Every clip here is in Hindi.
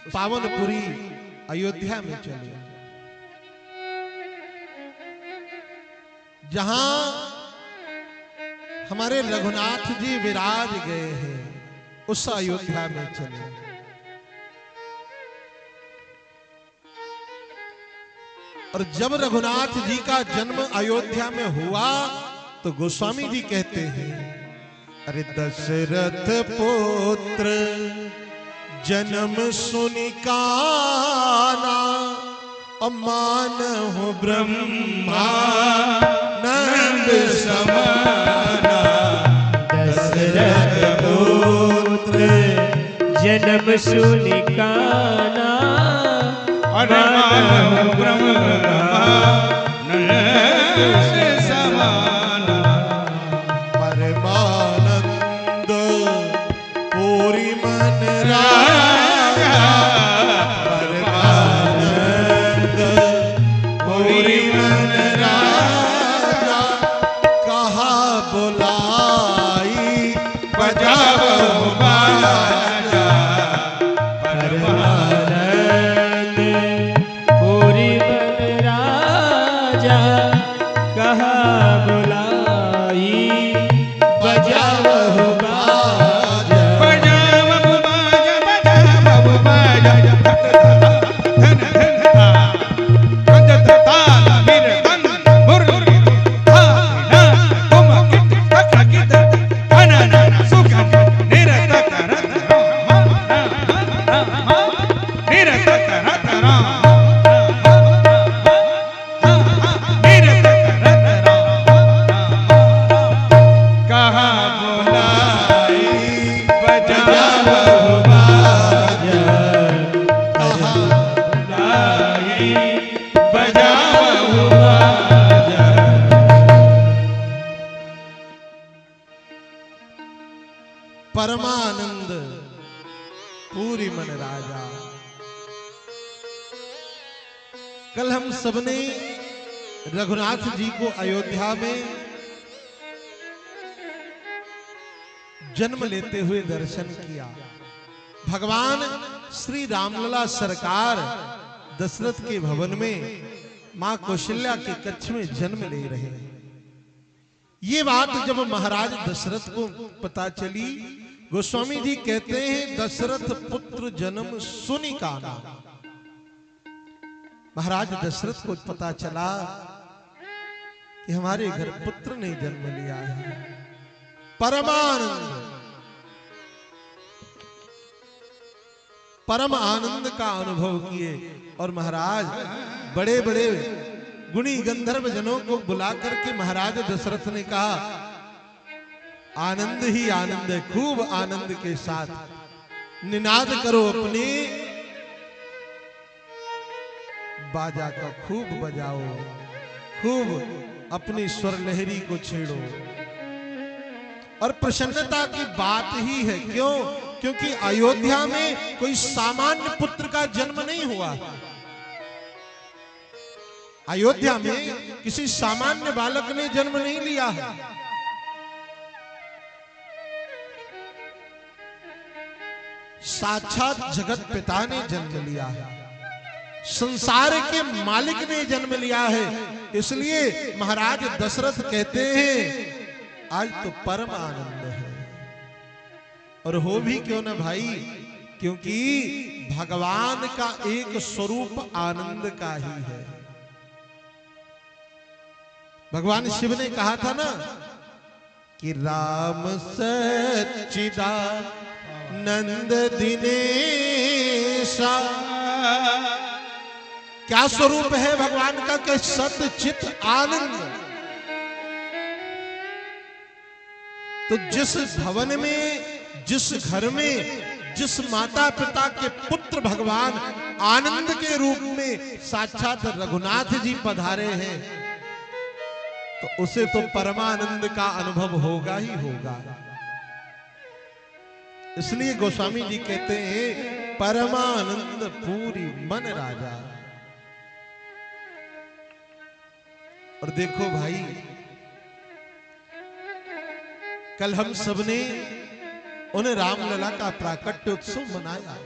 पावनपुरी अयोध्या में चले, जहां हमारे रघुनाथ जी विराज गए हैं, उस अयोध्या में चले। और जब रघुनाथ जी का जन्म अयोध्या में हुआ तो गोस्वामी जी कहते हैं, अरे दशरथ पुत्र जन्म सुनि काना, मानहु ब्रह्मा नंद समाना। दशरथ पुत्र जन्म सुनि काना, मानहु ब्रह्मा नंद समाना। परमानंद पूरी मन राजा, परमानंद पूरी मन राजा। कहा बुलाई बजाओ बाजा, परमानंद पूरी बन राजा। कहा बुलाई बजाओ बाजा। बजाओ बाजा, बजाओ बाजा। धन धन रजत ताल मृदंग मुरली धाना, तुम किट तकित धनना सुख निरत करत निरत करत निरत करत कहा बुलाई बजाओ बाजा, बुलाई बजाओ बाजा। परमानंद पूरी मन राजा। कल हम सबने रघुनाथ जी को अयोध्या में जन्म लेते हुए दर्शन किया। भगवान श्री रामलला सरकार दशरथ के भवन में मां कौशल्या के कक्ष में जन्म ले रहे हैं। ये बात जब महाराज दशरथ को पता चली, गोस्वामी जी कहते हैं, दशरथ पुत्र जन्म सुनि काना। महाराज दशरथ को पता चला कि हमारे घर पुत्र ने जन्म लिया है। परमानंद, परम आनंद का अनुभव किए। और महाराज बड़े बड़े गुणी गंधर्व जनों को बुला करके महाराज दशरथ ने कहा, आनंद ही आनंद है, खूब आनंद के साथ निनाद करो, अपने बाजा का खूब बजाओ, खूब अपनी स्वर लहरी को छेड़ो। और प्रसन्नता की बात ही है। क्यों? क्योंकि अयोध्या में कोई सामान्य पुत्र का जन्म नहीं हुआ। अयोध्या में किसी सामान्य बालक ने जन्म नहीं लिया है। साक्षात जगत पिता ने जन्म लिया है, संसार के मालिक ने जन्म लिया है। इसलिए महाराज दशरथ कहते हैं, आज तो परम आनंद है। और हो भी क्यों ना भाई, क्योंकि भगवान का एक स्वरूप आनंद का ही है। भगवान शिव ने कहा था ना कि राम सच्चिदानंद दिनेशा। क्या स्वरूप है भगवान का? कि सत चित आनंद। तो जिस भवन में, जिस घर में, जिस माता पिता के पुत्र भगवान आनंद के रूप में साक्षात रघुनाथ जी पधारे हैं, तो उसे तो परमानंद का अनुभव होगा ही होगा। इसलिए गोस्वामी जी कहते हैं, परमानंद पूरी मन राजा। और देखो भाई, कल हम सबने उन्हें रामलला का प्राकट्य उत्सव मनाया।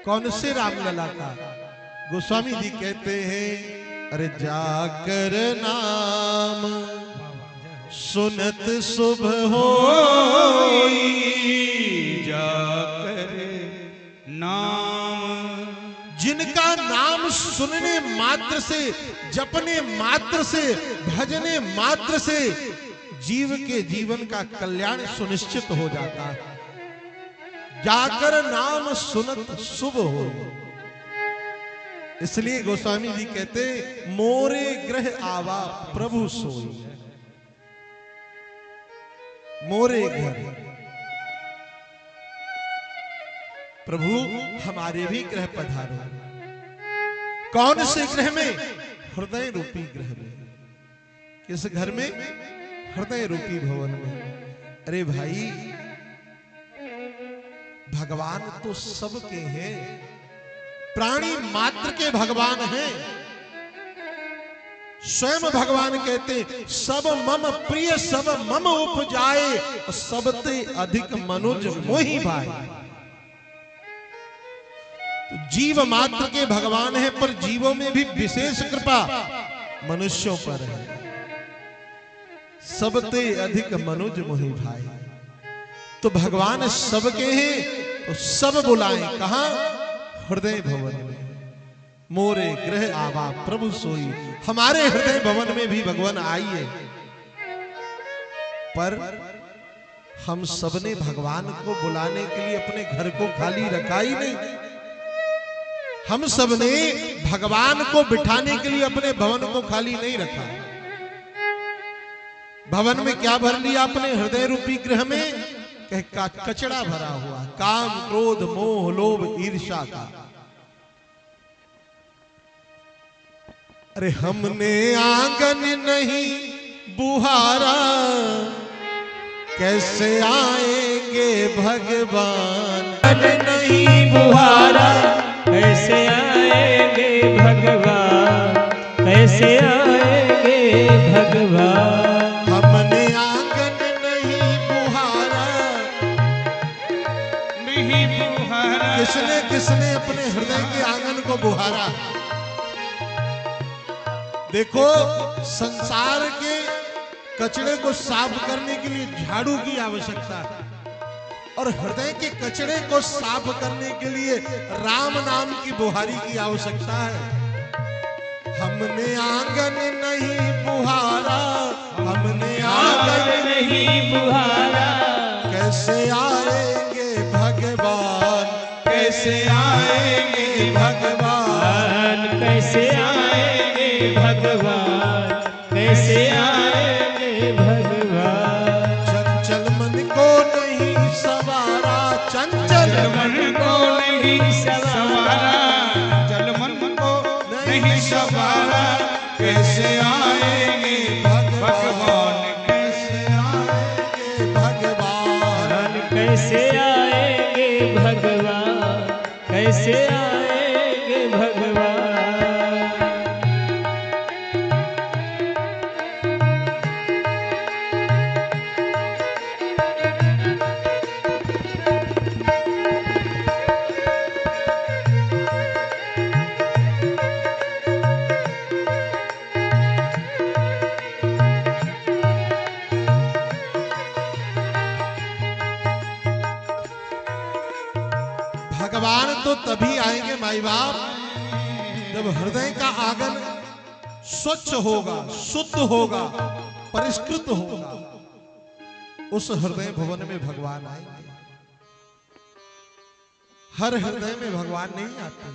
कौन से रामलला का? गोस्वामी जी कहते हैं, अरे जाकर नाम सुनत शुभ होई, जाकर नाम, जिनका नाम सुनने मात्र से, जपने मात्र से, भजने मात्र से जीव के जीवन का कल्याण सुनिश्चित हो जाता है। जाकर नाम सुनत शुभ हो। इसलिए गोस्वामी जी कहते, मोरे ग्रह आवा प्रभु सोई। मोरे घर, प्रभु हमारे भी ग्रह पधारो। कौन से ग्रह में? हृदय रूपी ग्रह में। किस घर में? हृदय रूपी भवन में। अरे भाई, भगवान तो सबके हैं, प्राणी मात्र के भगवान हैं। स्वयं भगवान कहते, सब मम प्रिय सब मम उपजाए, सबते अधिक मनुज मोहि भाई। तो जीव मात्र के भगवान है, पर जीवों में भी विशेष कृपा मनुष्यों पर है। सबते अधिक मनुज मोहि भाई। तो भगवान सबके हैं, तो सब बुलाएं कहां? हृदय भवन में। मोरे ग्रह आवा प्रभु सोई। हमारे हृदय भवन में भी भगवान आई है, पर हम सबने भगवान को बुलाने के लिए अपने घर को खाली रखा ही नहीं। हम सबने भगवान को बिठाने के लिए अपने भवन को खाली नहीं रखा। भवन में क्या भर लिया अपने? हृदय रूपी गृह में का कचड़ा भरा हुआ, काम क्रोध मोह लोभ ईर्ष्या का। अरे हमने आंगन नहीं बुहारा, कैसे आएंगे भगवान? नहीं बुहारा, कैसे आएंगे भगवान? कैसे आएंगे भगवान? हमने आंगन नहीं बुहारा। नहीं बुहारा, किसने किसने अपने हृदय के आंगन को बुहारा? देखो, संसार के कचड़े को साफ करने के लिए झाड़ू की आवश्यकता है, और हृदय के कचड़े को साफ करने के लिए राम नाम की बुहारी की आवश्यकता है। हमने आंगन नहीं बुहारा, हमने आंगन नहीं बुहारा, कैसे आएंगे भगवान? कैसे आएंगे भगवान? कैसे आएंगे भगवान? कैसे आएंगे भगवान? चंचल मन को नहीं सवारा, चंचल मन को नहीं सवारा, चल मन को नहीं सवारा, कैसे आएंगे भगवान? कैसे आएंगे भगवान? कैसे आएंगे भगवान? कैसे आएंगे भगवान? भगवान तो तभी आएंगे माई बाप, जब हृदय का आंगन स्वच्छ होगा, शुद्ध होगा, परिष्कृत होगा। उस हृदय भवन में भगवान आएंगे। हर हृदय में भगवान नहीं आते।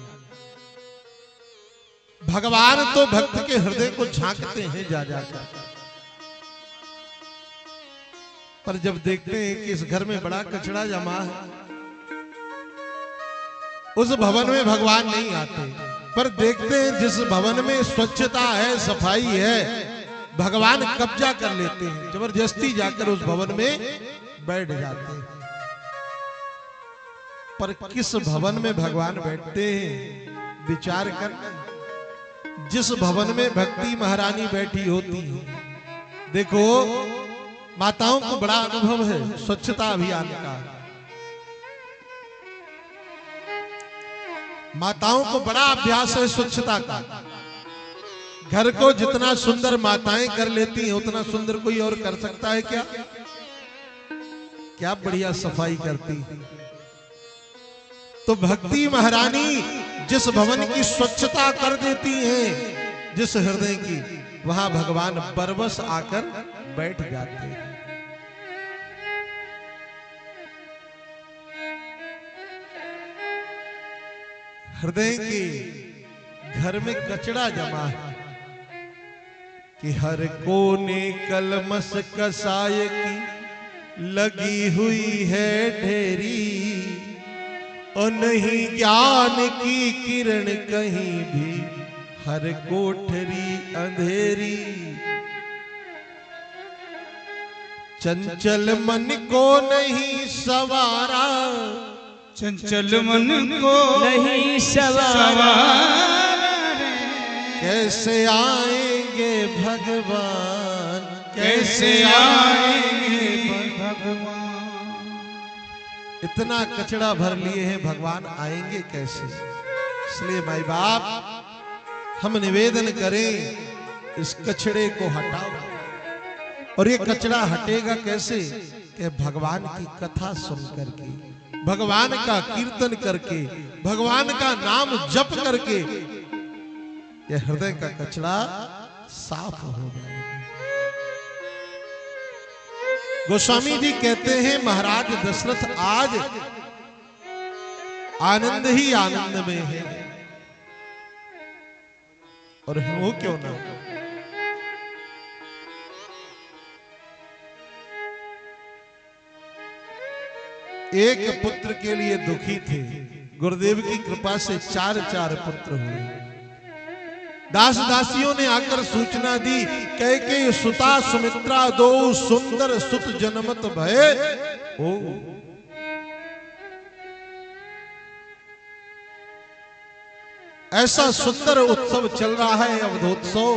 भगवान तो भक्त के हृदय को झांकते हैं जा जाकर, पर जब देखते हैं कि इस घर में बड़ा कचरा जमा है, उस भवन में भगवान नहीं आते। पर देखते हैं जिस भवन में स्वच्छता है, सफाई है, भगवान कब्जा कर लेते हैं, जबरदस्ती जाकर उस भवन में बैठ जाते हैं। पर किस भवन में भगवान बैठते हैं, विचार करना। जिस भवन में भक्ति महारानी बैठी होती है, देखो माताओं को बड़ा अनुभव है स्वच्छता अभियान का। माताओं को बड़ा अभ्यास है स्वच्छता का। घर को जितना सुंदर माताएं कर लेती हैं उतना सुंदर कोई और कर सकता है क्या? क्या बढ़िया सफाई करती। तो भक्ति महारानी जिस भवन की स्वच्छता कर देती हैं, जिस हृदय की, वहां भगवान बरबस आकर बैठ जाते हैं। हृदय के घर में कचड़ा जमा है कि हर कोने कलमस कसाय की लगी हुई है ढेरी, और नहीं ज्ञान की किरण कहीं भी, हर कोठरी अंधेरी। चंचल मन को नहीं सवारा, चंचल मन को नहीं सवारा, कैसे आएंगे भगवान, कैसे आएंगे भगवान। इतना कचड़ा भर लिए हैं, भगवान आएंगे कैसे? इसलिए माई बाप हम निवेदन करें इस कचड़े को हटाओ। और ये कचड़ा हटेगा कैसे? कि भगवान की कथा सुन करके, भगवान का कीर्तन करके, भगवान का नाम जप करके यह हृदय का कचड़ा साफ हो जाएगा। गोस्वामी जी कहते हैं महाराज दशरथ आज आनंद ही आनंद में है, और हो क्यों ना। एक पुत्र के लिए दुखी थे, गुरुदेव की कृपा से 4 पुत्र हुए। दास दासियों ने आकर सूचना दी, कह के सुता सुमित्रा दो सुंदर सुत जनमत भय। ओ ऐसा सुंदर उत्सव चल रहा है, अवधोत्सव।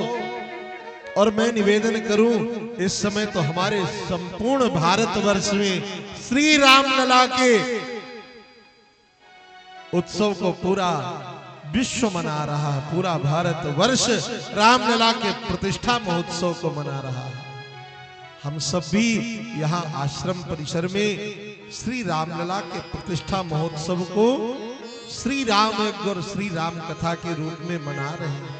और मैं निवेदन करूं, इस समय तो हमारे संपूर्ण भारतवर्ष में श्री रामलला के उत्सव को पूरा विश्व मना रहा है, पूरा भारतवर्ष रामलला के प्रतिष्ठा महोत्सव को मना रहा है। हम सब भी यहाँ आश्रम परिसर में श्री रामलला के प्रतिष्ठा महोत्सव को श्री राम यज्ञ और श्री राम कथा के रूप में मना रहे हैं।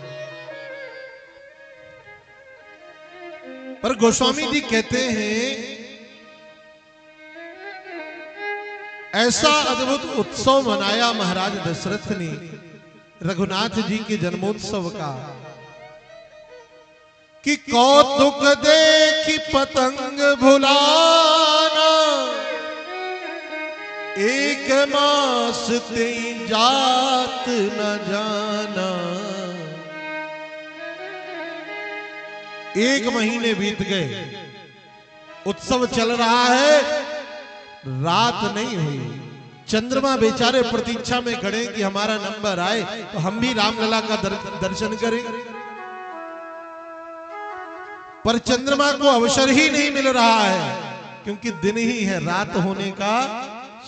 पर गोस्वामी जी कहते हैं ऐसा अद्भुत उत्सव मनाया महाराज दशरथ ने रघुनाथ जी के जन्मोत्सव का कि कौतुक देखी पतंग भुलाना, एक मास ते जात न जाना। 1 महीने बीत गए, उत्सव चल रहा है, रात नहीं हुई। चंद्रमा बेचारे प्रतीक्षा में खड़े कि हमारा नंबर आए तो हम भी रामलला का दर्शन करें, पर चंद्रमा को अवसर ही नहीं मिल रहा है, क्योंकि दिन ही है, रात होने का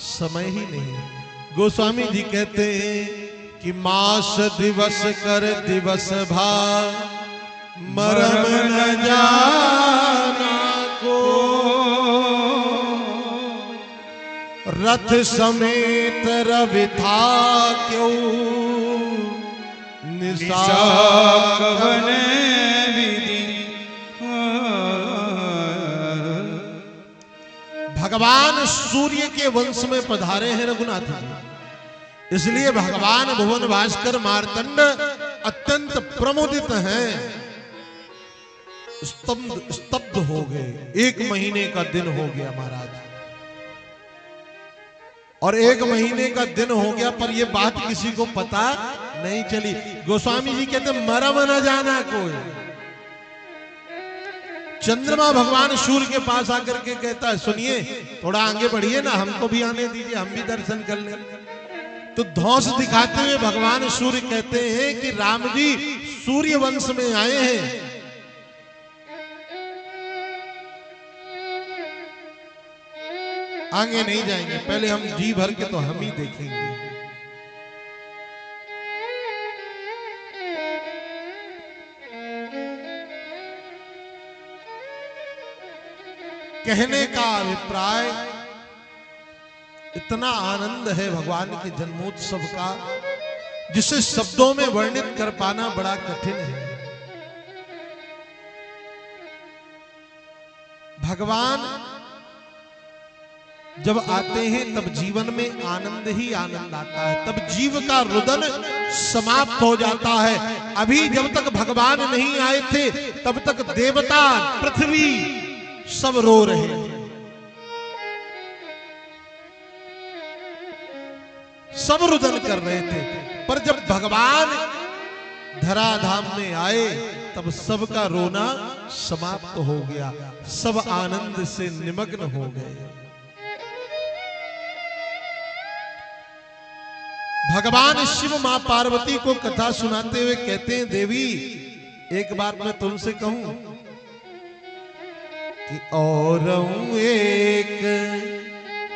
समय ही नहीं। गोस्वामी जी कहते हैं कि मास दिवस कर दिवस भाग, मरम न जाना को, रथ समेत रवि था क्यों, निशा कवन विधि। भगवान सूर्य के वंश में पधारे हैं रघुनाथ जी, इसलिए भगवान भुवन भास्कर मार्तंड अत्यंत प्रमुदित हैं, स्तब्ध हो गए। 1 महीने का दिन हो गया महाराज, और 1 महीने का दिन हो गया, पर यह बात किसी को पता नहीं चली। गोस्वामी जी कहते मरम न जाना कोई। चंद्रमा भगवान सूर्य के पास आकर के कहता है, सुनिए थोड़ा आगे बढ़िए ना, हमको भी आने दीजिए, हम भी दर्शन कर लें। तो धौंस दिखाते हुए भगवान सूर्य कहते हैं कि राम जी सूर्य वंश में आए हैं, आगे नहीं जाएंगे, पहले हम जी भर के तो हम ही देखेंगे। कहने का अभिप्राय, इतना आनंद है भगवान के जन्मोत्सव का जिसे शब्दों में वर्णित कर पाना बड़ा कठिन है। भगवान जब आते हैं तब जीवन में आनंद ही आनंद आता है, तब जीव का रुदन समाप्त हो जाता है। अभी जब तक भगवान नहीं आए थे तब तक देवता, पृथ्वी सब रो रहे हैं, सब रुदन कर रहे थे। पर जब भगवान धराधाम में आए तब सबका रोना समाप्त हो गया, सब आनंद से निमग्न हो गए। भगवान शिव मां पार्वती को कथा सुनाते हुए कहते हैं, देवी एक बात मैं तुमसे कहूं कि और एक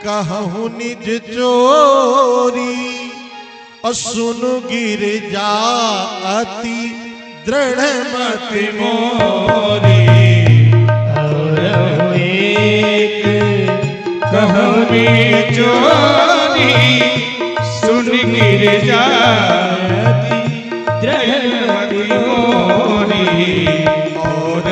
कहूं निज चोरी, और सुन गिर जा अति दृढ़ मति मोरी। और एक कहूं निज चोरी, सुन गिर जाती दृढ़ मति मोरी। और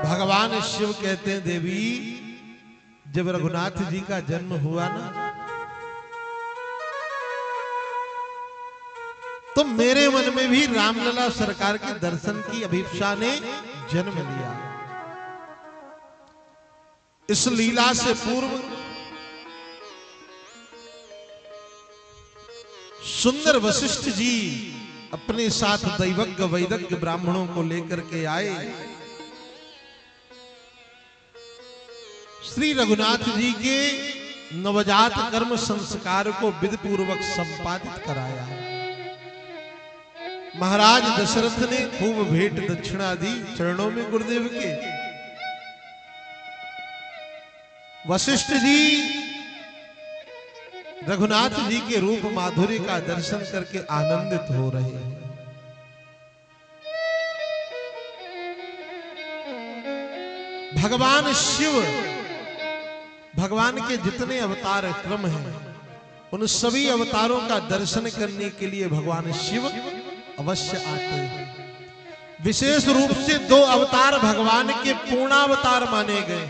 भगवान शिव कहते हैं, देवी जब रघुनाथ जी का जन्म हुआ ना तो मेरे मन में भी रामलला सरकार के दर्शन की अभिप्सा ने जन्म लिया। इस लीला से पूर्व सुंदर वशिष्ठ जी अपने साथ दैवज्ञ वैदज्ञ ब्राह्मणों को लेकर के आए। श्री रघुनाथ जी के नवजात कर्म संस्कार को विधि पूर्वक संपादित कराया। महाराज दशरथ ने खूब भेंट दक्षिणा दी चरणों में गुरुदेव के। वशिष्ठ जी रघुनाथ जी के रूप माधुर्य का दर्शन करके आनंदित हो रहे हैं। भगवान शिव, भगवान के जितने अवतार क्रम हैं उन सभी अवतारों का दर्शन करने के लिए भगवान शिव अवश्य आते हैं। विशेष रूप से दो अवतार भगवान के पूर्णावतार माने गए।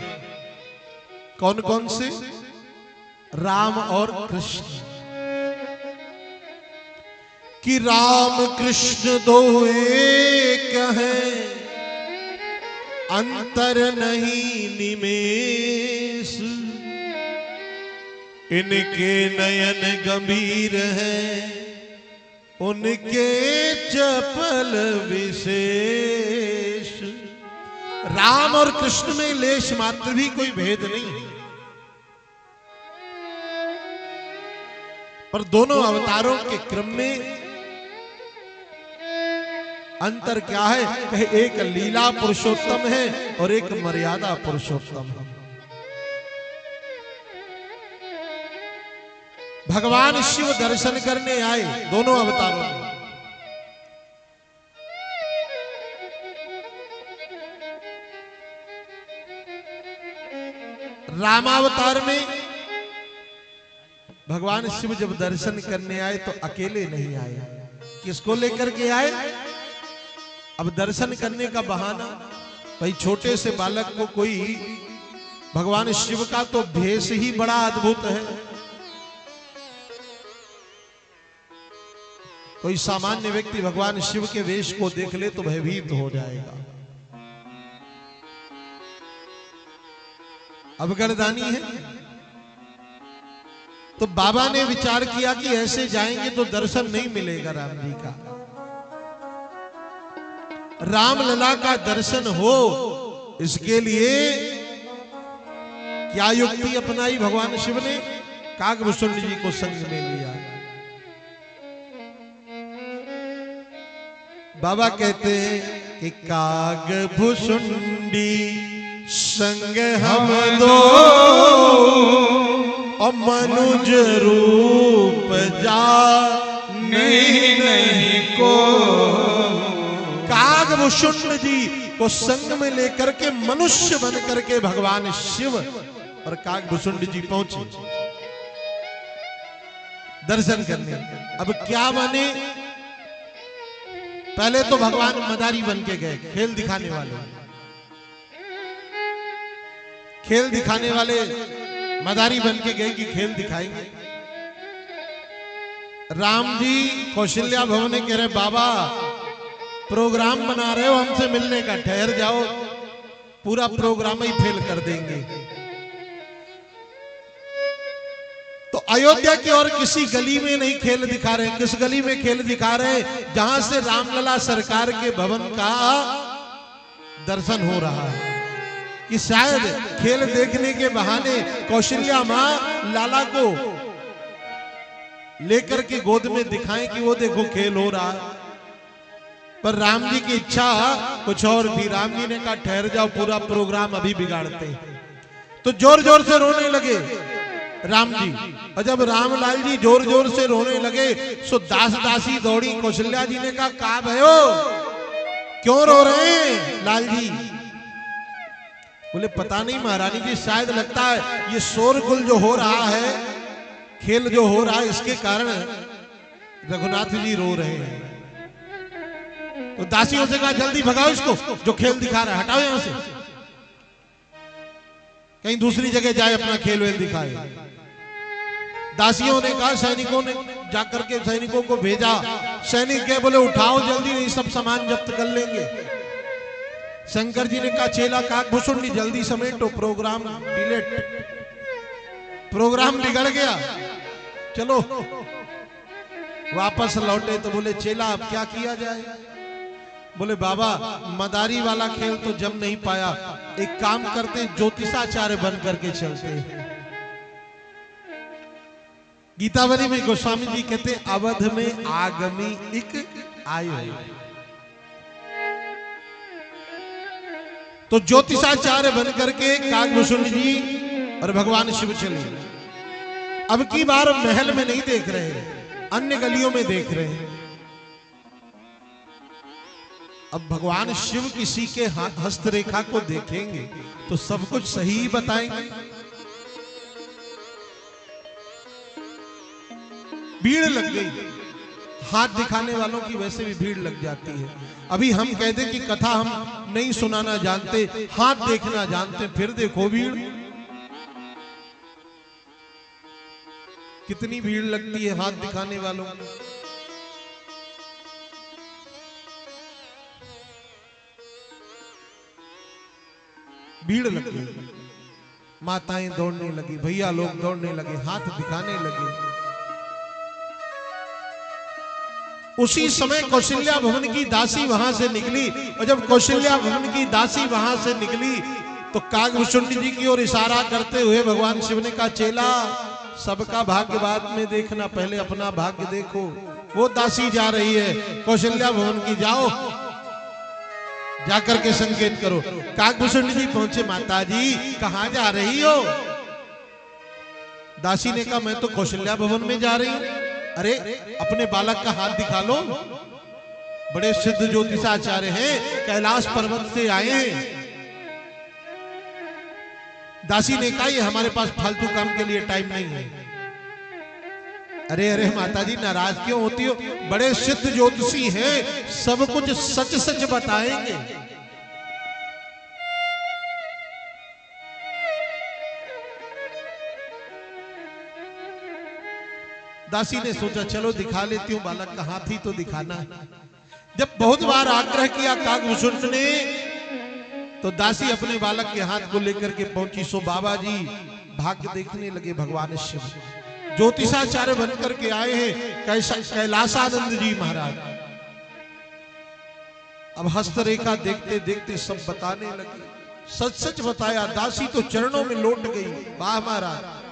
कौन कौन से? राम और कृष्ण। कि राम कृष्ण दो एक हैं, अंतर नहीं निमेष, इनके नयन गंभीर हैं, उनके चपल विशेष। राम और कृष्ण में लेश मात्र भी कोई भेद नहीं है, पर दोनों अवतारों के क्रम में अंतर क्या है? कहे एक लीला पुरुषोत्तम है और एक मर्यादा पुरुषोत्तम है। भगवान शिव दर्शन करने आए दोनों अवतारों में। रामावतार में भगवान शिव जब दर्शन करने आए तो अकेले नहीं आए। किसको लेकर के आए? अब दर्शन करने का बहाना, भाई छोटे से बालक को कोई, भगवान शिव का तो भेष ही बड़ा अद्भुत है। कोई सामान्य व्यक्ति भगवान शिव के वेश को देख ले तो भयभीत हो जाएगा। अब गर्दानी है तो बाबा ने विचार किया कि ऐसे जाएंगे तो दर्शन नहीं मिलेगा राम जी का। रामलला का दर्शन हो इसके लिए क्या युक्ति अपनाई भगवान शिव ने? कागभूषुंड जी को संग में लिया। बाबा कहते हैं कि कागभूषुंडी संग हम दो, और मनुज रूप जा नहीं को। कागभूषुंड जी को संग में लेकर के मनुष्य बन करके भगवान शिव और काकभूषुंड जी पहुंचे दर्शन करने। अब क्या बने, पहले तो भगवान मदारी बन के गए, खेल दिखाने वाले। खेल दिखाने वाले मदारी बन के गए कि खेल दिखाएंगे। राम जी कौशल्या भवन ने कह रहे बाबा प्रोग्राम बना रहे हो हमसे मिलने का, ठहर जाओ, पूरा प्रोग्राम ही फेल कर देंगे। तो अयोध्या की और किसी गली में नहीं खेल दिखा रहे। किस गली में खेल दिखा रहे? जहां से रामलला सरकार के भवन का दर्शन हो रहा है, कि शायद खेल देखने के बहाने कौशल्या मां लाला को लेकर के गोद में दिखाएं कि वो देखो खेल हो रहा है। पर राम जी की इच्छा कुछ और थी। राम जी ने कहा ठहर जाओ, पूरा प्रोग्राम अभी बिगाड़ते हैं। तो जोर जोर से रोने लगे राम जी। और जब रामलाल जी जोर जोर से रोने लगे सो दास दासी दौड़ी। कौशल्या जी ने कहा का भयो, क्यों रो रहे हैं लाल जी? बोले पता नहीं महारानी जी, शायद लगता है ये शोरगुल जो हो रहा है, खेल जो हो रहा है, इसके कारण रघुनाथ जी रो रहे हैं। तो दासियों से कहा जल्दी भगाओ इसको, जो खेल दिखा रहा है हटाओ यहां से, कहीं दूसरी जगह जाए अपना खेल वेल दिखाए। दासियों ने कहा, सैनिकों ने जाकर के सैनिकों को भेजा। सैनिक गए, बोले उठाओ जल्दी, नहीं सब सामान जब्त कर लेंगे। शंकर जी ने कहा चेला काकभूषुंड जल्दी समेटो, प्रोग्राम डिलेट, प्रोग्राम बिगड़ गया, चलो। वापस लौटे तो बोले चेला अब क्या किया जाए? बोले बाबा मदारी वाला खेल तो जम नहीं पाया, एक काम करते ज्योतिषाचार्य बन करके चलते हैं। गीतावली में गोस्वामी जी कहते अवध में आगमी एक आयो। तो ज्योतिषाचार्य बन करके काकभूषुंड जी और भगवान शिव चले। अब की बार महल में नहीं देख रहे, अन्य गलियों में देख रहे हैं। अब भगवान शिव किसी के हस्तरेखा को देखेंगे तो सब कुछ सही बताएंगे। भीड़ लग गई, हाथ दिखाने वालों की वैसे भी भीड़ लग जाती है। अभी हम कहते कि कथा हम नहीं सुनाना जानते, हाथ देखना जानते, फिर देखो भीड़ कितनी भीड़ लगती है हाथ दिखाने वालों की। भीड़ लग गई, माताएं दौड़ने लगी, भैया लोग दौड़ने लगे, हाथ दिखाने लगे। उसी समय कौशल्या भवन की दासी वहां से निकली। और जब कौशल्या भवन की दासी वहां से निकली तो काकभूषुंड जी की ओर इशारा करते हुए भगवान शिव ने कहा चेला सबका भाग्य बाद में देखना, पहले अपना भाग्य देखो। वो दासी जा रही है कौशल्या भवन की, जाओ जाकर के संकेत करो। काकभूषुंड जी पहुंचे, माता जी कहां जा रही हो? दासी ने कहा मैं तो कौशल्या भवन में जा रही हूं। अरे अपने बालक का हाथ दिखा लो, बड़े सिद्ध ज्योतिषाचार्य हैं, कैलाश पर्वत से आए हैं। दासी ने कहा ये हमारे पास फालतू काम के लिए टाइम नहीं है। अरे अरे माता जी नाराज क्यों होती हो? बड़े सिद्ध ज्योतिषी हैं, सब कुछ सच सच बताएंगे। दासी ने सोचा चलो दिखा लेती हूं, बालक का हाथ ही तो दिखाना है। जब बहुत बार आग्रह किया काकभूषुंड ने तो दासी अपने बालक के हाथ को लेकर के पहुंची। सो बाबा जी भाग्य देखने लगे भगवान शिव। ज्योतिषाचार्य बनकर के आए हैं कैलाशानंद जी महाराज। अब हस्तरेखा देखते देखते सब बताने लगे, सच सच बताया। दासी तो चरणों में लौट गई, वाह महाराज।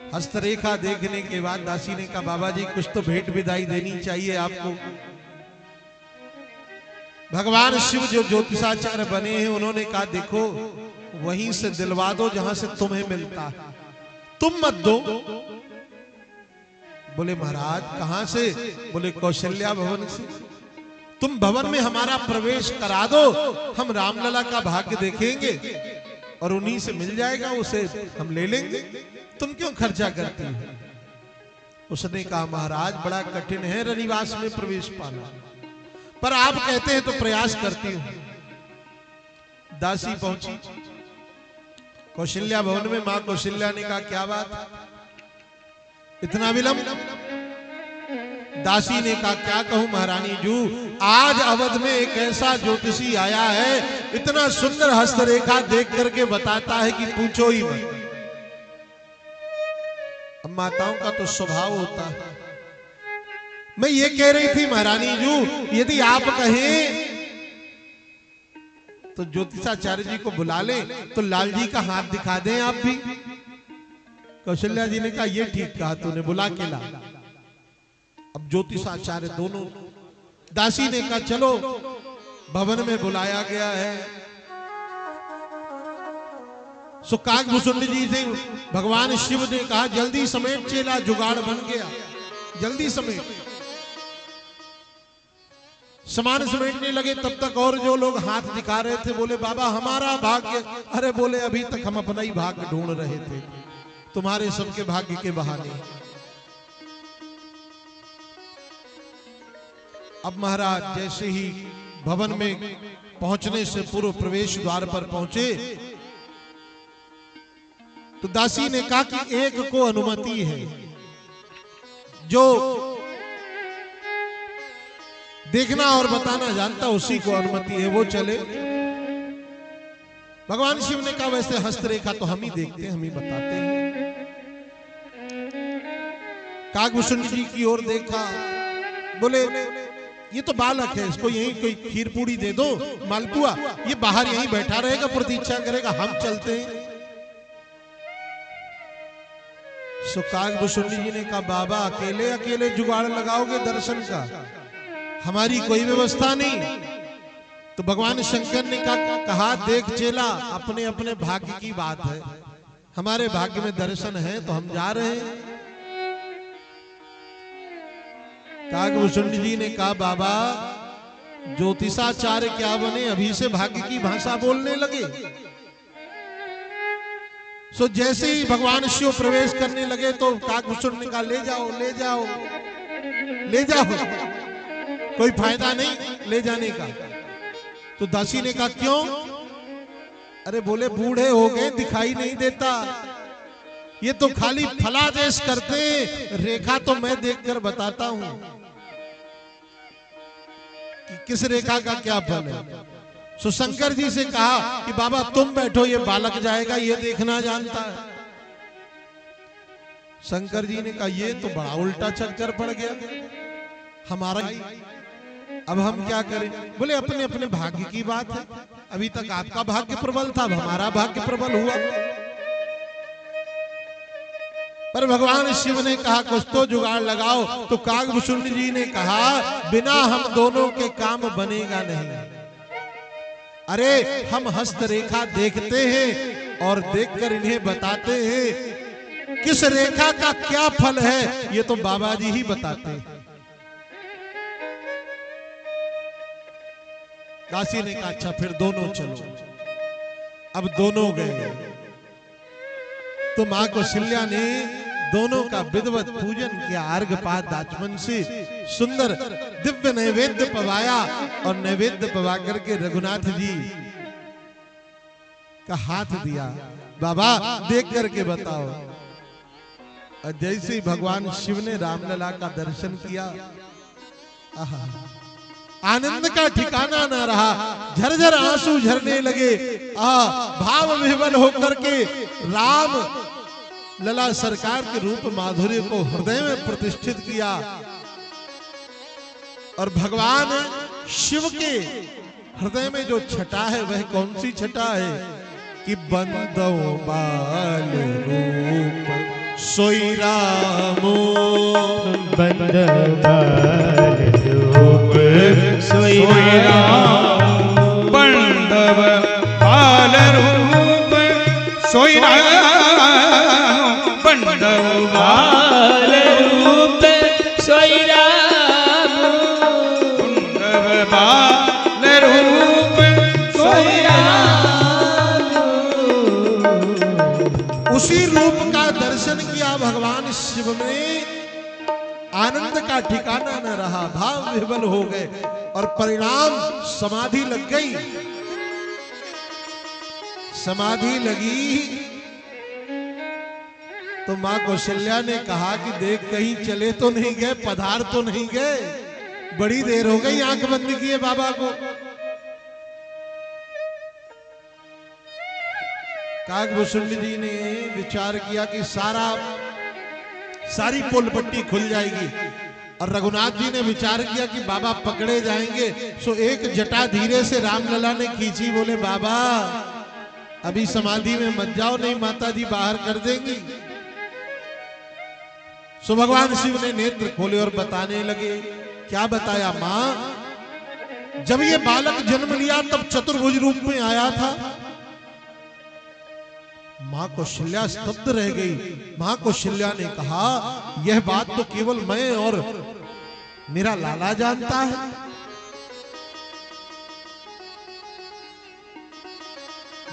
हस्तरेखा देखने के बाद दासी ने कहा बाबा जी कुछ तो भेंट विदाई देनी चाहिए आपको। भगवान शिव जो ज्योतिषाचार्य बने हैं उन्होंने कहा देखो वहीं से दिलवा दो जहां से तुम्हें मिलता है, तुम मत दो। बोले महाराज कहां से? बोले कौशल्या भवन से। तुम भवन में हमारा प्रवेश करा दो, हम रामलला का भाग्य देखेंगे और उन्हीं से मिल जाएगा, उसे हम ले लेंगे, तुम क्यों खर्चा करती हो? उसने कहा महाराज बड़ा कठिन है रनिवास में प्रवेश पाना, पर आप कहते हैं तो प्रयास करती हूं। दासी पहुंची कौशल्या भवन में। मां कौशल्या ने कहा क्या बात, इतना विलंब? दासी ने कहा क्या कहूं महारानी जू, आज अवध में एक ऐसा ज्योतिषी आया है, इतना सुंदर हस्तरेखा देख करके बताता है कि पूछो ही मत। अब माताओं का तो स्वभाव होता है। मैं ये कह रही थी महारानी जू, यदि आप कहें तो ज्योतिषाचार्य जी को बुला लें, तो लाल जी का हाथ दिखा दें आप भी। कौशल्या जी ने कहा ये ठीक कहा तूने, बुला के ला। अब ज्योतिषाचार्य दोनों, दासी ने कहा चलो भवन में बुलाया गया है। सो काकभूषुंड जी से भगवान शिव ने कहा जल्दी समेट चेला, जुगाड़ बन गया, जल्दी समेट। सामान समेटने लगे, तब तक और जो लोग हाथ दिखा रहे थे बोले बाबा हमारा भाग्य। अरे बोले अभी तक हम अपना ही भाग्य ढूंढ रहे थे, तुम्हारे सबके भाग्य के बहाने। अब महाराज जैसे ही भवन में पहुंचने से पूर्व प्रवेश द्वार पर पहुंचे तो दासी ने कहा कि एक को अनुमति है, जो देखना और बताना जानता उसी को अनुमति है, वो चले। भगवान शिव ने कहा वैसे हस्तरेखा तो हम ही देखते हैं, हम ही बताते हैं। काकभूषुंड जी की ओर देखा, बोले ये तो बालक है, इसको यहीं कोई खीर पूड़ी दे दो, मालपुआ, ये बाहर यहीं बैठा रहेगा, प्रतीक्षा करेगा, हम चलते हैं। सो काकभूषुंड जी ने कहा बाबा अकेले अकेले जुगाड़ लगाओगे दर्शन का, हमारी कोई व्यवस्था नहीं। तो भगवान शंकर ने कहा देख चेला, अपने अपने भाग्य की बात है, हमारे भाग्य में दर्शन है तो हम जा रहे हैं। काकभूषुंड जी ने कहा बाबा ज्योतिषाचार्य क्या बने, अभी से भाग्य की भाषा बोलने लगे। सो जैसे ही भगवान शिव प्रवेश करने लगे तो काकभूषुंड ने कहा ले जाओ ले जाओ ले जाओ, कोई फायदा नहीं ले जाने का। तो दासी ने कहा क्यों? अरे बोले बूढ़े हो गए, दिखाई नहीं देता, ये तो खाली फलादेश करते, रेखा तो मैं देखकर बताता हूं कि किस रेखा का क्या फल है। सो शंकर जी से कहा कि बाबा तुम बैठो, ये बालक जाएगा, ये देखना जानता है। शंकर जी ने कहा ये तो बड़ा उल्टा चक्कर पड़ गया हमारा, अब हम क्या करें? बोले अपने अपने भाग्य की बात है, अभी तक आपका भाग्य प्रबल था, अब हमारा भाग्य प्रबल हुआ। पर भगवान शिव ने कहा कुछ तो जुगाड़ लगाओ। तो काकभूषुंड जी ने कहा बिना हम दोनों के काम बनेगा नहीं। अरे हम हस्तरेखा देखते हैं और देखकर इन्हें बताते हैं, किस रेखा का क्या फल है ये तो बाबा जी ही बताते हैं। दासी ने कहा अच्छा फिर दोनों चलो। अब दोनों गए तो मां कौशल्या ने दोनों का विधिवत पूजन किया, अर्घपात दाचमन से सुंदर दिव्य नैवेद्य पवाया और नैवेद्य पवा करके रघुनाथ जी का हाथ दिया, बाबा देख करके बताओ। और जैसे ही भगवान शिव ने रामलला का दर्शन किया, आनंद का ठिकाना ना रहा, झरझर आंसू झरने लगे। भाव विह्वल होकर के राम लला सरकार के रूप माधुर्य को हृदय में प्रतिष्ठित किया। और भगवान शिव के हृदय में जो छटा है वह कौन सी छटा है कि बंदो बाल रूप सोई रामो, बंद बाल रूप सोई राम, बंदव बाल रूप सोई राम, बंदव बाल रूप सोई राम, बंदव उसी रूप का दर्शन किया भगवान शिव में आनंद का ठिकाना न रहा, भाव विह्वल हो गए और परिणाम समाधि लग गई। समाधि लगी तो मां कौशल्या ने कहा कि देख कहीं चले तो नहीं गए, पधार तो नहीं गए, बड़ी देर हो गई आंख बंद किए बाबा को। काकभूषुंड जी ने विचार किया कि सारी पुल पट्टी खुल जाएगी, और रघुनाथ जी ने विचार किया कि बाबा पकड़े जाएंगे। सो एक जटा धीरे से रामलला ने खींची, बोले बाबा अभी समाधि में मत जाओ, नहीं माता जी बाहर कर देंगी। सो भगवान शिव ने नेत्र खोले और बताने लगे। क्या बताया? मां, जब ये बालक जन्म लिया तब चतुर्भुज रूप में आया था। मां कौशल्या स्तब्ध रह गई। मां कौशल्या ने कहा, यह बात तो केवल मैं और मेरा लाला जानता है।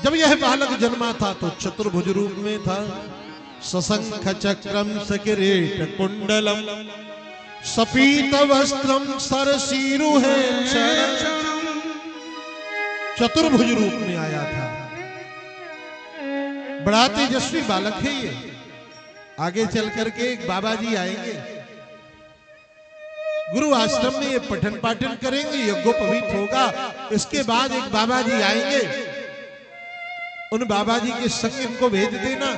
जब यह बालक जन्मा था तो चतुर्भुज रूप में था। सशंख चक्रम सकिरीट कुंडलम सपीत वस्त्रम सरसीरु है। चतुर्भुज रूप में आया था। बड़ा तेजस्वी बालक है ये। आगे चल करके एक बाबा जी आएंगे, गुरु आश्रम में ये पठन पाठन करेंगे, यज्ञोपवीत होगा। इसके बाद एक बाबा जी आएंगे, उन बाबा जी के संग इनको भेज देना।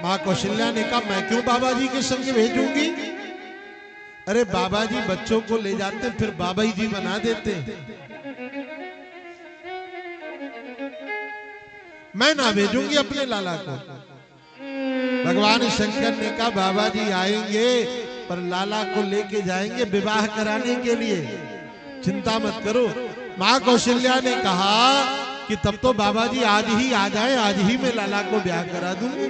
मां कौशल्या ने कहा, मैं क्यों बाबा जी के संग भेजूंगी? अरे बाबा जी बच्चों को ले जाते फिर बाबा जी बना देते, मैं ना भेजूंगी अपने लाला को। भगवान शंकर ने कहा, बाबा जी आएंगे पर लाला को लेके जाएंगे विवाह कराने के लिए, चिंता मत करो। मां कौशल्या ने कहा कि तब तो बाबा जी आज ही आ जाए, आज ही मैं लाला को ब्याह करा दूंगी।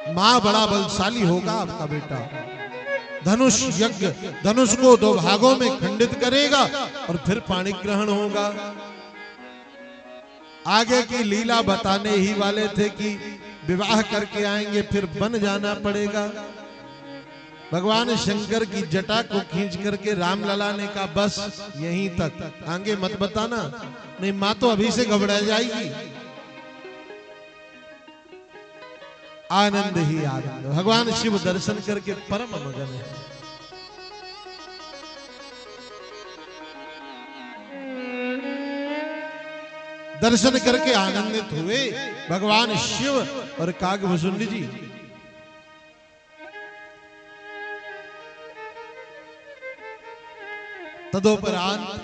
मां, बड़ा बलशाली होगा आपका बेटा, धनुष यज्ञ, धनुष को दो भागों में खंडित करेगा और फिर पाणी ग्रहण होगा। आगे की लीला बताने ही वाले थे कि विवाह करके आएंगे फिर बन जाना पड़ेगा। भगवान शंकर की जटा को खींच करके रामलला ने कहा, बस यहीं तक, आगे मत बताना, नहीं मां तो अभी से घबरा जाएगी। आनंद ही आनंद। भगवान शिव दर्शन करके परम मगन है। दर्शन करके आनंदित हुए भगवान शिव और काकभूषुंड जी। तदोपरांत